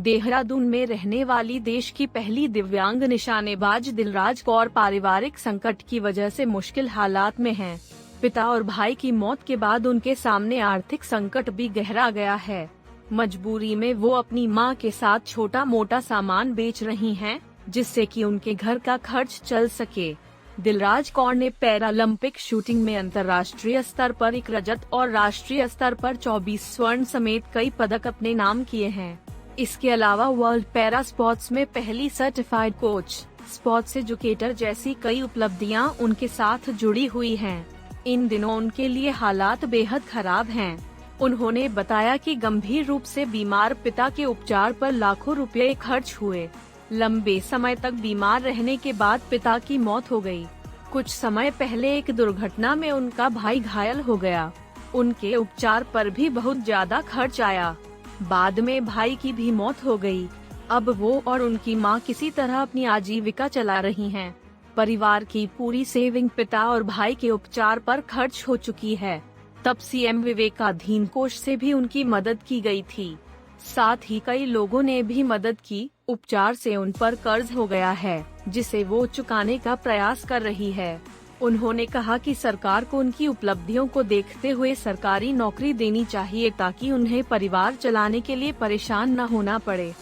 देहरादून में रहने वाली देश की पहली दिव्यांग निशानेबाज दिलराज कौर पारिवारिक संकट की वजह से मुश्किल हालात में हैं। पिता और भाई की मौत के बाद उनके सामने आर्थिक संकट भी गहरा गया है। मजबूरी में वो अपनी मां के साथ छोटा मोटा सामान बेच रही हैं, जिससे कि उनके घर का खर्च चल सके। दिलराज कौर ने पैरालंपिक शूटिंग में अंतर्राष्ट्रीय स्तर पर 1 रजत और राष्ट्रीय स्तर पर 24 स्वर्ण समेत कई पदक अपने नाम किए हैं। इसके अलावा वर्ल्ड पैरा स्पोर्ट्स में पहली सर्टिफाइड कोच, स्पोर्ट्स एजुकेटर जैसी कई उपलब्धियां उनके साथ जुड़ी हुई हैं। इन दिनों उनके लिए हालात बेहद खराब हैं। उन्होंने बताया कि गंभीर रूप से बीमार पिता के उपचार पर लाखों रुपए खर्च हुए। लंबे समय तक बीमार रहने के बाद पिता की मौत हो गई। कुछ समय पहले एक दुर्घटना में उनका भाई घायल हो गया। उनके उपचार पर भी बहुत ज्यादा खर्च आया। बाद में भाई की भी मौत हो गई। अब वो और उनकी मां किसी तरह अपनी आजीविका चला रही हैं। परिवार की पूरी सेविंग पिता और भाई के उपचार पर खर्च हो चुकी है। तब सीएम विवेकाधीन कोष से भी उनकी मदद की गई थी। साथ ही कई लोगों ने भी मदद की। उपचार से उन पर कर्ज हो गया है, जिसे वो चुकाने का प्रयास कर रही है। उन्होंने कहा कि सरकार को उनकी उपलब्धियों को देखते हुए सरकारी नौकरी देनी चाहिए, ताकि उन्हें परिवार चलाने के लिए परेशान न होना पड़े।